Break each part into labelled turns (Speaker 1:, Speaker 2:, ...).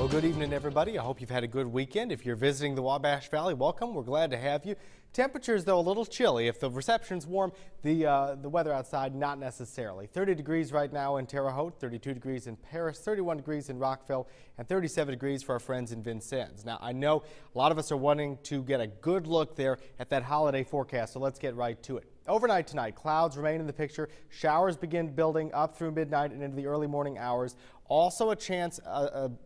Speaker 1: Well, good evening, everybody. I hope you've had a good weekend. If you're visiting the Wabash Valley, welcome. We're glad to have you. Temperatures, though, a little chilly. If the reception's warm, the weather outside, not necessarily. 30 degrees right now in Terre Haute, 32 degrees in Paris, 31 degrees in Rockville, and 37 degrees for our friends in Vincennes. Now, I know a lot of us are wanting to get a good look there at that holiday forecast, so let's get right to it. Overnight tonight, clouds remain in the picture. Showers begin building up through midnight and into the early morning hours. Also a chance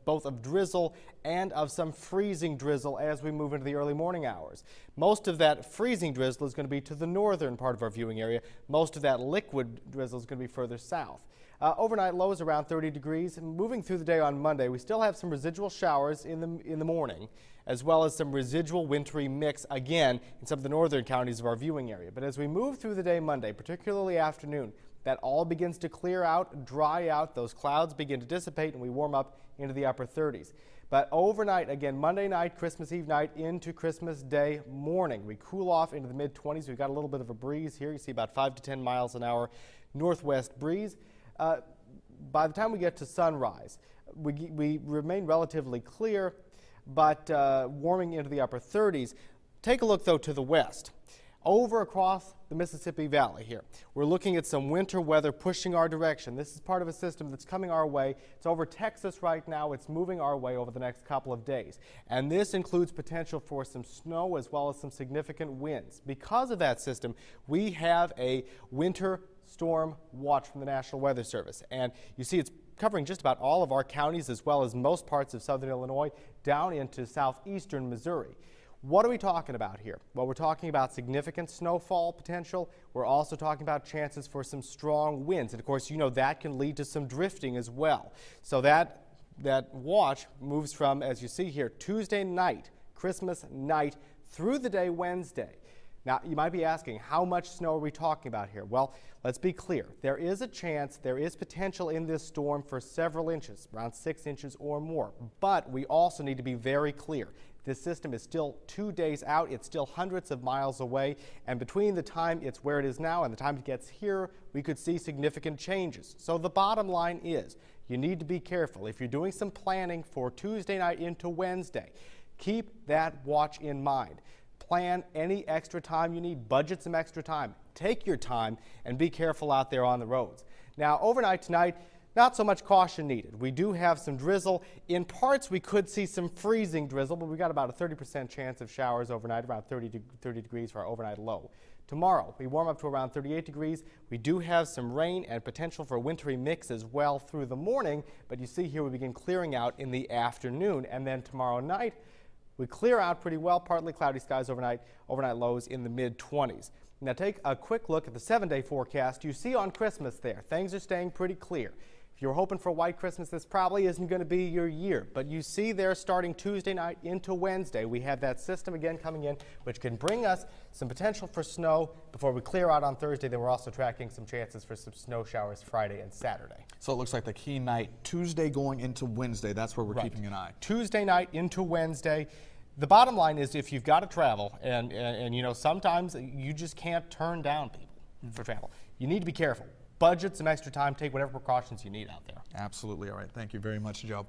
Speaker 1: both of drizzle and of some freezing drizzle as we move into the early morning hours. Most of that freezing drizzle is going to be to the northern part of our viewing area. Most of that liquid drizzle is going to be further south. Overnight lows around 30 degrees. Moving through the day on Monday, we still have some residual showers in the morning, as well as some residual wintry mix again in some of the northern counties of our viewing area. But as we move through the day Monday, particularly afternoon, that all begins to clear out, dry out. Those clouds begin to dissipate, and we warm up into the upper 30s. But overnight, again, Monday night, Christmas Eve night into Christmas Day morning, we cool off into the mid-20s. We've got a little bit of a breeze here. You see about 5 to 10 miles an hour northwest breeze. By the time we get to sunrise, we remain relatively clear, but warming into the upper 30s. Take a look, though, to the west. Over across the Mississippi Valley here, we're looking at some winter weather pushing our direction. This is part of a system that's coming our way. It's over Texas right now. It's moving our way over the next couple of days. And this includes potential for some snow as well as some significant winds. Because of that system, we have a winter storm watch from the National Weather Service. And you see it's covering just about all of our counties as well as most parts of southern Illinois down into southeastern Missouri. What are we talking about here? Well, we're talking about significant snowfall potential. We're also talking about chances for some strong winds. And of course, you know that can lead to some drifting as well. So that watch moves from, as you see here, Tuesday night, Christmas night, through the day Wednesday. Now, you might be asking, how much snow are we talking about here? Well, let's be clear. There is a chance, there is potential in this storm for several inches, around 6 inches or more. But we also need to be very clear. This system is still 2 days out. It's still hundreds of miles away. And between the time it's where it is now and the time it gets here, we could see significant changes. So the bottom line is you need to be careful. If you're doing some planning for Tuesday night into Wednesday, keep that watch in mind. Plan any extra time you need. Budget some extra time. Take your time and be careful out there on the roads. Now, overnight tonight, not so much caution needed. We do have some drizzle. In parts, we could see some freezing drizzle, but we've got about a 30% chance of showers overnight, around 30 degrees for our overnight low. Tomorrow, we warm up to around 38 degrees. We do have some rain and potential for a wintry mix as well through the morning, but you see here we begin clearing out in the afternoon. And then tomorrow night, we clear out pretty well, partly cloudy skies overnight lows in the mid-20s. Now take a quick look at the 7-day forecast. You see on Christmas there, things are staying pretty clear. If you're hoping for a white Christmas, this probably isn't going to be your year. But you see there starting Tuesday night into Wednesday, we have that system again coming in, which can bring us some potential for snow before we clear out on Thursday. Then we're also tracking some chances for some snow showers Friday and Saturday.
Speaker 2: So it looks like the key night, Tuesday going into Wednesday, that's where we're keeping an eye.
Speaker 1: Tuesday night into Wednesday. The bottom line is if you've got to travel, and you know, sometimes you just can't turn down people for travel. You need to be careful. Budget some extra time, take whatever precautions you need out there.
Speaker 2: Absolutely. All right. Thank you very much, Joe.